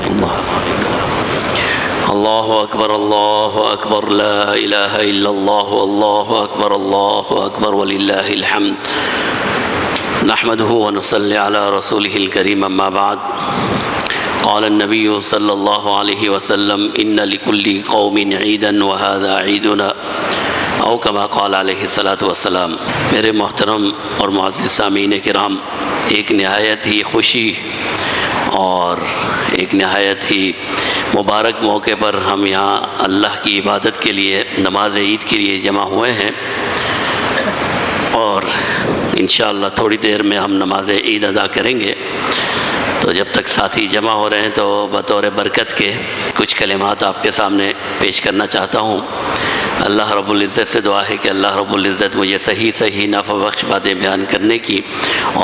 ورحمۃ اللہ۔ اللہ اکبر لا الہ الا اللہ، اللہ اکبر وللہ الحمد۔ نحمده ونصلی علی رسولہ الکریم، اما بعد۔ قال النبی صلی اللہ علیہ وسلم ان لکل قوم عیدا وهذا عیدنا، او کما قال علیہ الصلاۃ والسلام۔ میرے محترم اور معزز سامعین کرام، ایک نہایت ہی خوشی اور ایک نہایت ہی مبارک موقع پر ہم یہاں اللہ کی عبادت کے لیے، نماز عید کے لیے جمع ہوئے ہیں، اور انشاءاللہ تھوڑی دیر میں ہم نماز عید ادا کریں گے۔ تو جب تک ساتھی جمع ہو رہے ہیں تو بطور برکت کے کچھ کلمات آپ کے سامنے پیش کرنا چاہتا ہوں۔ اللہ رب العزت سے دعا ہے کہ اللہ رب العزت مجھے صحیح نفع بخش باتیں بیان کرنے کی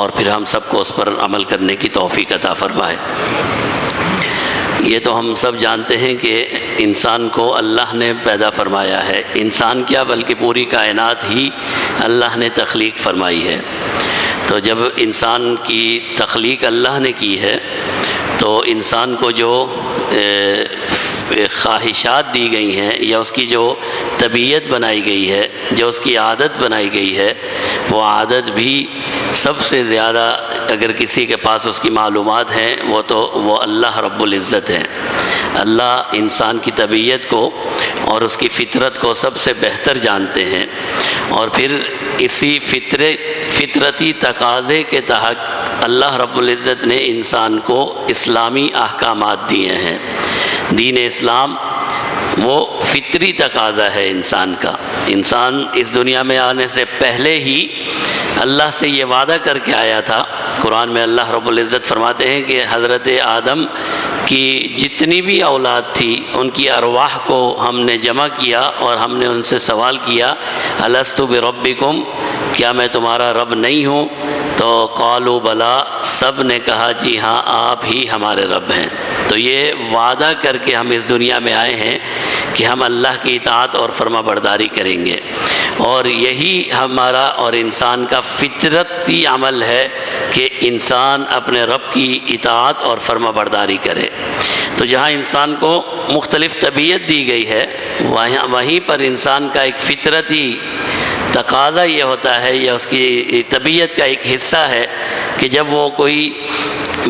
اور پھر ہم سب کو اس پر عمل کرنے کی توفیق عطا فرمائے۔ یہ تو ہم سب جانتے ہیں کہ انسان کو اللہ نے پیدا فرمایا ہے، انسان کیا بلکہ پوری کائنات ہی اللہ نے تخلیق فرمائی ہے۔ تو جب انسان کی تخلیق اللہ نے کی ہے تو انسان کو جو خواہشات دی گئی ہیں یا اس کی جو طبیعت بنائی گئی ہے، جو اس کی عادت بنائی گئی ہے، وہ عادت بھی سب سے زیادہ اگر کسی کے پاس اس کی معلومات ہیں وہ اللہ رب العزت ہیں۔ اللہ انسان کی طبیعت کو اور اس کی فطرت کو سب سے بہتر جانتے ہیں، اور پھر اسی فطرتی تقاضے کے تحت اللہ رب العزت نے انسان کو اسلامی احکامات دیے ہیں۔ دین اسلام وہ فطری تقاضا ہے انسان کا۔ انسان اس دنیا میں آنے سے پہلے ہی اللہ سے یہ وعدہ کر کے آیا تھا۔ قرآن میں اللہ رب العزت فرماتے ہیں کہ حضرت آدم کی جتنی بھی اولاد تھی ان کی ارواح کو ہم نے جمع کیا اور ہم نے ان سے سوال کیا، الستُ بربکم، کیا میں تمہارا رب نہیں ہوں؟ تو قالوا بلا، سب نے کہا جی ہاں آپ ہی ہمارے رب ہیں۔ تو یہ وعدہ کر کے ہم اس دنیا میں آئے ہیں کہ ہم اللہ کی اطاعت اور فرما برداری کریں گے، اور یہی ہمارا اور انسان کا فطرتی عمل ہے کہ انسان اپنے رب کی اطاعت اور فرما برداری کرے۔ تو جہاں انسان کو مختلف طبیعت دی گئی ہے وہیں پر انسان کا ایک فطرتی تقاضا یہ ہوتا ہے یا اس کی طبیعت کا ایک حصہ ہے کہ جب وہ کوئی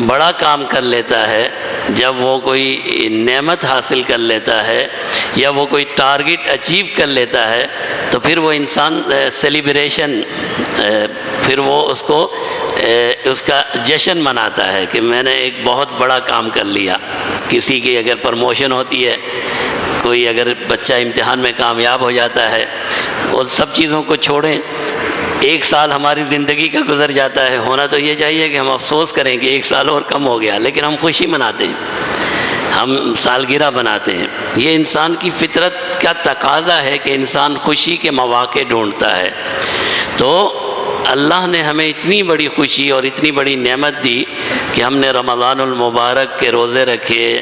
بڑا کام کر لیتا ہے، جب وہ کوئی نعمت حاصل کر لیتا ہے یا وہ کوئی ٹارگٹ اچیو کر لیتا ہے تو پھر وہ انسان سیلیبریشن، پھر وہ اس کا جشن مناتا ہے کہ میں نے ایک بہت بڑا کام کر لیا۔ کسی کی اگر پروموشن ہوتی ہے، کوئی اگر بچہ امتحان میں کامیاب ہو جاتا ہے، وہ سب چیزوں کو چھوڑیں، ایک سال ہماری زندگی کا گزر جاتا ہے، ہونا تو یہ چاہیے کہ ہم افسوس کریں کہ ایک سال اور کم ہو گیا، لیکن ہم خوشی مناتے ہیں، ہم سالگرہ بناتے ہیں۔ یہ انسان کی فطرت کا تقاضا ہے کہ انسان خوشی کے مواقع ڈھونڈتا ہے۔ تو اللہ نے ہمیں اتنی بڑی خوشی اور اتنی بڑی نعمت دی کہ ہم نے رمضان المبارک کے روزے رکھے،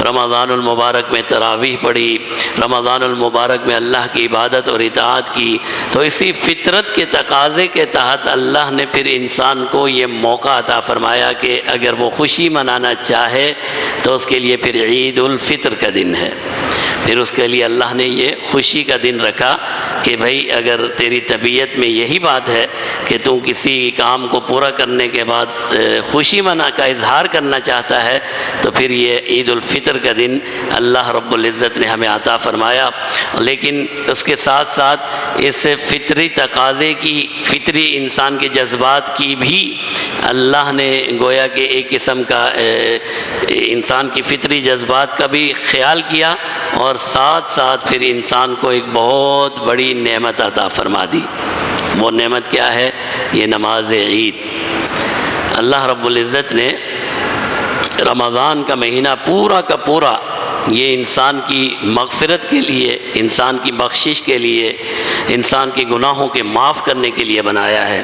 رمضان المبارک میں تراویح پڑھی، رمضان المبارک میں اللہ کی عبادت اور اطاعت کی۔ تو اسی فطرت کے تقاضے کے تحت اللہ نے پھر انسان کو یہ موقع عطا فرمایا کہ اگر وہ خوشی منانا چاہے تو اس کے لیے پھر عید الفطر کا دن ہے۔ پھر اس کے لیے اللہ نے یہ خوشی کا دن رکھا کہ بھائی اگر تیری طبیعت میں یہی بات ہے کہ تو کسی کام کو پورا کرنے کے بعد خوشی کا اظہار کرنا چاہتا ہے تو پھر یہ عید الفطر کا دن اللہ رب العزت نے ہمیں عطا فرمایا۔ لیکن اس کے ساتھ ساتھ اس فطری تقاضے کی، فطری انسان کے جذبات کی بھی اللہ نے گویا کہ ایک قسم کا انسان کی فطری جذبات کا بھی خیال کیا، اور ساتھ ساتھ پھر انسان کو ایک بہت بڑی نعمت عطا فرما دی۔ وہ نعمت کیا ہے؟ یہ نماز عید۔ اللہ رب العزت نے رمضان کا مہینہ پورا کا پورا یہ انسان کی مغفرت کے لیے، انسان کی بخشش کے لیے، انسان کے گناہوں کے معاف کرنے کے لیے بنایا ہے۔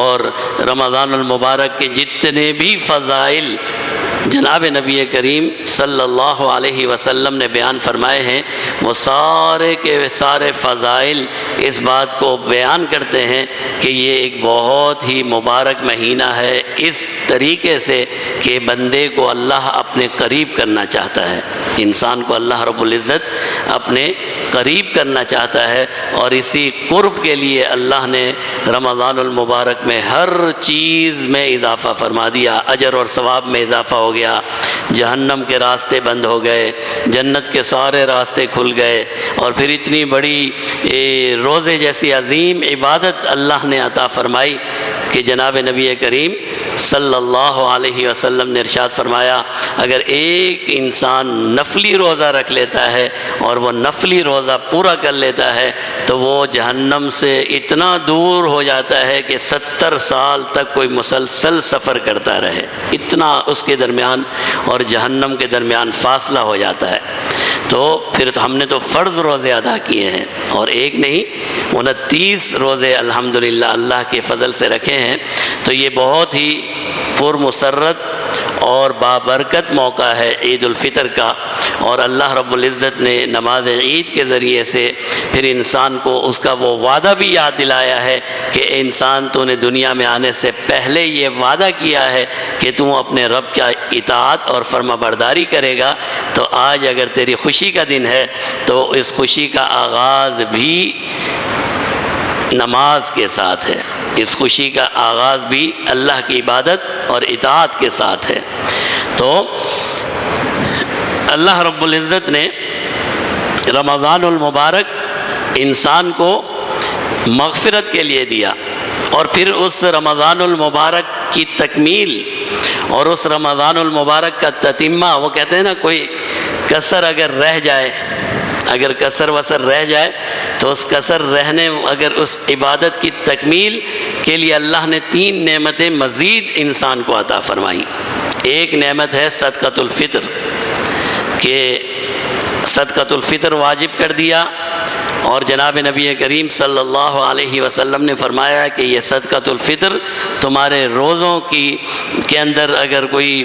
اور رمضان المبارک کے جتنے بھی فضائل جناب نبی کریم صلی اللہ علیہ وسلم نے بیان فرمائے ہیں، وہ سارے کے سارے فضائل اس بات کو بیان کرتے ہیں کہ یہ ایک بہت ہی مبارک مہینہ ہے، اس طریقے سے کہ بندے کو اللہ اپنے قریب کرنا چاہتا ہے، انسان کو اللہ رب العزت اپنے قریب کرنا چاہتا ہے، اور اسی قرب کے لیے اللہ نے رمضان المبارک میں ہر چیز میں اضافہ فرما دیا، اجر اور ثواب میں اضافہ ہو گیا، جہنم کے راستے بند ہو گئے، جنت کے سارے راستے کھل گئے، اور پھر اتنی بڑی روزے جیسی عظیم عبادت اللہ نے عطا فرمائی کہ جناب نبی کریم صلی اللہ علیہ وسلم نے ارشاد فرمایا، اگر ایک انسان نفلی روزہ رکھ لیتا ہے اور وہ نفلی روزہ پورا کر لیتا ہے تو وہ جہنم سے اتنا دور ہو جاتا ہے کہ 70 سال تک کوئی مسلسل سفر کرتا رہے، اتنا اس کے درمیان اور جہنم کے درمیان فاصلہ ہو جاتا ہے۔ تو پھر ہم نے تو فرض روزے ادا کیے ہیں، اور ایک نہیں 29 روزے الحمدللہ اللہ کے فضل سے رکھے ہیں، تو یہ بہت ہی پرمسرت اور بابرکت موقع ہے عید الفطر کا، اور اللہ رب العزت نے نماز عید کے ذریعے سے پھر انسان کو اس کا وہ وعدہ بھی یاد دلایا ہے کہ اے انسان، تو نے دنیا میں آنے سے پہلے یہ وعدہ کیا ہے کہ تو اپنے رب کا اطاعت اور فرما برداری کرے گا، تو آج اگر تیری خوشی کا دن ہے تو اس خوشی کا آغاز بھی نماز کے ساتھ ہے، اس خوشی کا آغاز بھی اللہ کی عبادت اور اطاعت کے ساتھ ہے۔ تو اللہ رب العزت نے رمضان المبارک انسان کو مغفرت کے لیے دیا، اور پھر اس رمضان المبارک کی تکمیل اور اس رمضان المبارک کا تتمہ، وہ کہتے ہیں نا کوئی کسر اگر رہ جائے، اگر کسر وسر رہ جائے تو اس کسر رہنے، اگر اس عبادت کی تکمیل کے لیے اللہ نے 3 نعمتیں مزید انسان کو عطا فرمائیں۔ ایک نعمت ہے صدقۃ الفطر، کہ صدقۃ الفطر واجب کر دیا، اور جناب نبی کریم صلی اللہ علیہ وسلم نے فرمایا کہ یہ صدقۃ الفطر تمہارے روزوں کے اندر اگر کوئی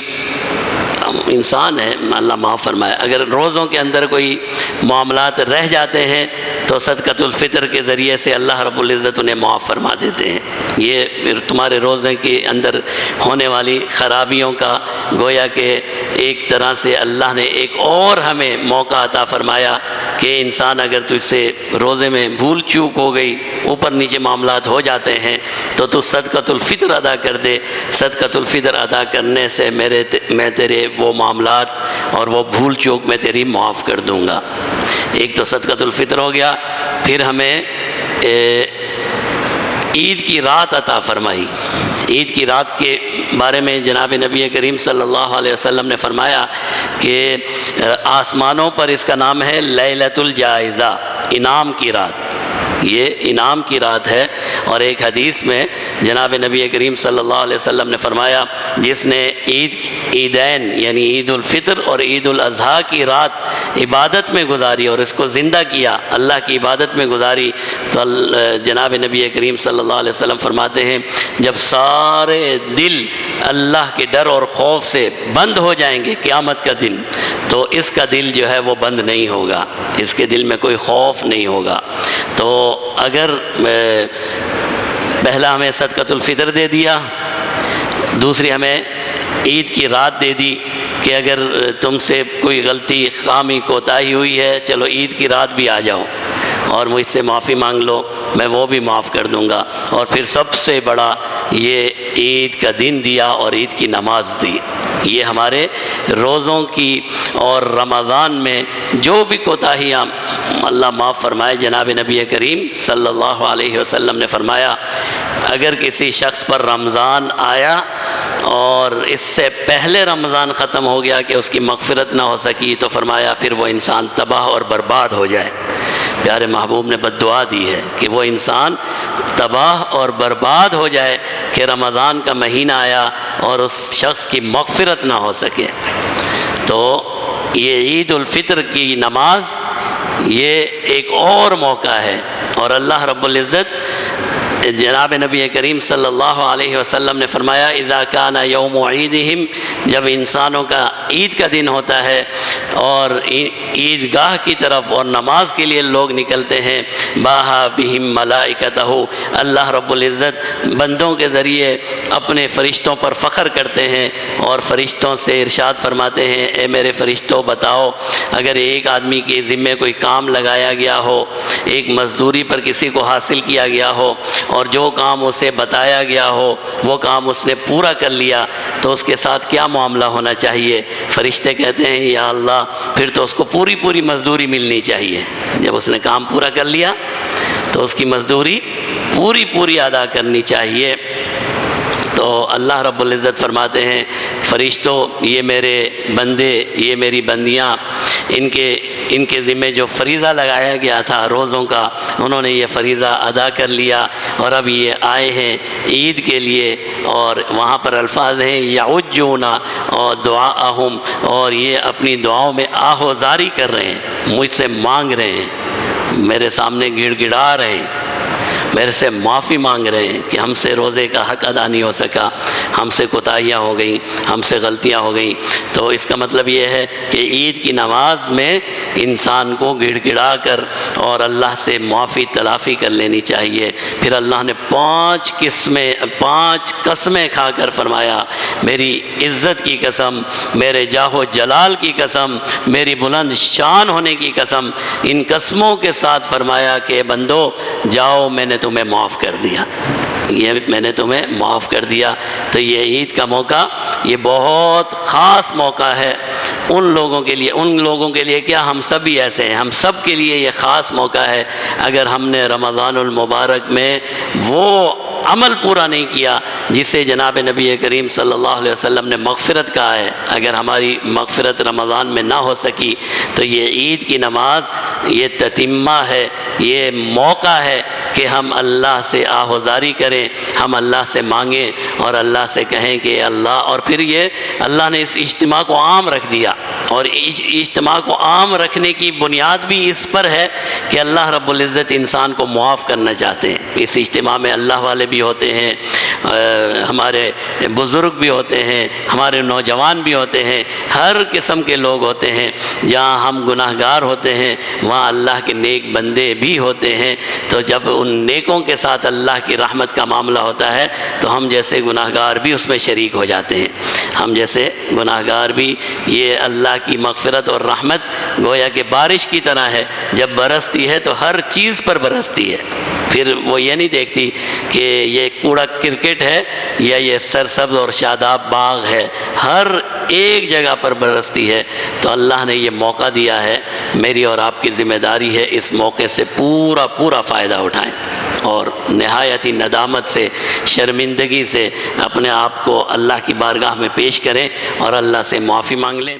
انسان ہے، اللہ معاف فرمائے، اگر روزوں کے اندر کوئی معاملات رہ جاتے ہیں تو صدقۃ الفطر کے ذریعے سے اللہ رب العزت انہیں معاف فرما دیتے ہیں۔ یہ تمہارے روزے کے اندر ہونے والی خرابیوں کا گویا کہ ایک طرح سے اللہ نے ایک اور ہمیں موقع عطا فرمایا کہ انسان اگر تجھ سے روزے میں بھول چوک ہو گئی، اوپر نیچے معاملات ہو جاتے ہیں، تو صدقۃ الفطر ادا کر دے، صدقۃ الفطر ادا کرنے سے میں تیرے وہ معاملات اور وہ بھول چوک میں تیری معاف کر دوں گا۔ ایک تو صدقۃ الفطر ہو گیا، پھر ہمیں عید کی رات عطا فرمائی۔ عید کی رات کے بارے میں جناب نبی کریم صلی اللہ علیہ وسلم نے فرمایا کہ آسمانوں پر اس کا نام ہے لیلۃ الجائزہ، انعام کی رات، یہ انعام کی رات ہے۔ اور ایک حدیث میں جناب نبی کریم صلی اللہ علیہ وسلم نے فرمایا، جس نے عیدین یعنی عید الفطر اور عید الاضحیٰ کی رات عبادت میں گزاری اور اس کو زندہ کیا، اللہ کی عبادت میں گزاری، تو جناب نبی کریم صلی اللہ علیہ وسلم فرماتے ہیں جب سارے دل اللہ کے ڈر اور خوف سے بند ہو جائیں گے قیامت کا دن، تو اس کا دل جو ہے وہ بند نہیں ہوگا، اس کے دل میں کوئی خوف نہیں ہوگا۔ تو اگر پہلا ہمیں صدقۃ الفطر دے دیا، دوسری ہمیں عید کی رات دے دی کہ اگر تم سے کوئی غلطی خامی کوتاہی ہوئی ہے، چلو عید کی رات بھی آ جاؤ اور مجھ سے معافی مانگ لو، میں وہ بھی معاف کر دوں گا۔ اور پھر سب سے بڑا یہ عید کا دن دیا اور عید کی نماز دی۔ یہ ہمارے روزوں کی اور رمضان میں جو بھی کوتاہیاں اللہ معاف فرمائے، جناب نبی کریم صلی اللہ علیہ وسلم نے فرمایا اگر کسی شخص پر رمضان آیا اور اس سے پہلے رمضان ختم ہو گیا کہ اس کی مغفرت نہ ہو سکی، تو فرمایا پھر وہ انسان تباہ اور برباد ہو جائے۔ پیارے محبوب نے بد دعا دی ہے کہ وہ انسان تباہ اور برباد ہو جائے کہ رمضان کا مہینہ آیا اور اس شخص کی مغفرت نہ ہو سکے۔ تو یہ عید الفطر کی نماز یہ ایک اور موقع ہے، اور اللہ رب العزت جناب نبی کریم صلی اللہ علیہ وسلم نے فرمایا اذا کان یوم عیدہم، جب انسانوں کا عید کا دن ہوتا ہے اور عیدگاہ کی طرف اور نماز کے لیے لوگ نکلتے ہیں، باہا بہم ملائکتہ، اللہ رب العزت بندوں کے ذریعے اپنے فرشتوں پر فخر کرتے ہیں اور فرشتوں سے ارشاد فرماتے ہیں اے میرے فرشتوں بتاؤ، اگر ایک آدمی کے ذمے کوئی کام لگایا گیا ہو، ایک مزدوری پر کسی کو حاصل کیا گیا ہو اور جو کام اسے بتایا گیا ہو وہ کام اس نے پورا کر لیا تو اس کے ساتھ کیا معاملہ ہونا چاہیے؟ فرشتے کہتے ہیں یا اللہ پھر تو اس کو پوری مزدوری ملنی چاہیے، جب اس نے کام پورا کر لیا تو اس کی مزدوری پوری ادا کرنی چاہیے۔ تو اللہ رب العزت فرماتے ہیں فرشتوں یہ میرے بندے، یہ میری بندیاں، ان کے ذمے جو فریضہ لگایا گیا تھا روزوں کا، انہوں نے یہ فریضہ ادا کر لیا اور اب یہ آئے ہیں عید کے لیے، اور وہاں پر الفاظ ہیں یعجون اور دعاءہم، اور یہ اپنی دعاؤں میں آہوزاری کر رہے ہیں، مجھ سے مانگ رہے ہیں، میرے سامنے گڑ گڑا رہے ہیں، میرے سے معافی مانگ رہے ہیں کہ ہم سے روزے کا حق ادا نہیں ہو سکا، ہم سے کوتاہیاں ہو گئیں، ہم سے غلطیاں ہو گئیں۔ تو اس کا مطلب یہ ہے کہ عید کی نماز میں انسان کو گڑ گڑا کر اور اللہ سے معافی تلافی کر لینی چاہیے۔ پھر اللہ نے 5 قسمیں کھا کر فرمایا میری عزت کی قسم، میرے جاہ و جلال کی قسم، میری بلند شان ہونے کی قسم، ان قسموں کے ساتھ فرمایا کہ بندو جاؤ میں نے تمہیں معاف کر دیا، میں نے تمہیں معاف کر دیا۔ تو یہ عید کا موقع یہ بہت خاص موقع ہے ان لوگوں کے لیے کیا ہم سب بھی ایسے ہیں، ہم سب کے لیے یہ خاص موقع ہے۔ اگر ہم نے رمضان المبارک میں وہ عمل پورا نہیں کیا جسے جناب نبی کریم صلی اللہ علیہ وسلم نے مغفرت کہا ہے، اگر ہماری مغفرت رمضان میں نہ ہو سکی تو یہ عید کی نماز یہ تتمہ ہے، یہ موقع ہے کہ ہم اللہ سے آہوزاری کریں، ہم اللہ سے مانگیں اور اللہ سے کہیں کہ اللہ، اور پھر یہ اللہ نے اس اجتماع کو عام رکھ دیا، اور اجتماع کو عام رکھنے کی بنیاد بھی اس پر ہے کہ اللہ رب العزت انسان کو معاف کرنا چاہتے ہیں۔ اس اجتماع میں اللہ والے بھی ہوتے ہیں، ہمارے بزرگ بھی ہوتے ہیں، ہمارے نوجوان بھی ہوتے ہیں، ہر قسم کے لوگ ہوتے ہیں۔ جہاں ہم گناہ گار ہوتے ہیں وہاں اللہ کے نیک بندے بھی ہوتے ہیں، تو جب ان نیکوں کے ساتھ اللہ کی رحمت کا معاملہ ہوتا ہے تو ہم جیسے گناہ گار بھی اس میں شریک ہو جاتے ہیں، ہم جیسے گناہ گار بھی۔ یہ اللہ کی مغفرت اور رحمت گویا کہ بارش کی طرح ہے، جب برستی ہے تو ہر چیز پر برستی ہے، پھر وہ یہ نہیں دیکھتی کہ یہ کوڑا کرکٹ ہے یا یہ سرسبز اور شاداب باغ ہے، ہر ایک جگہ پر برستی ہے۔ تو اللہ نے یہ موقع دیا ہے، میری اور آپ کی ذمہ داری ہے اس موقع سے پورا فائدہ اٹھائیں اور نہایت ہی ندامت سے، شرمندگی سے اپنے آپ کو اللہ کی بارگاہ میں پیش کریں اور اللہ سے معافی مانگ لیں۔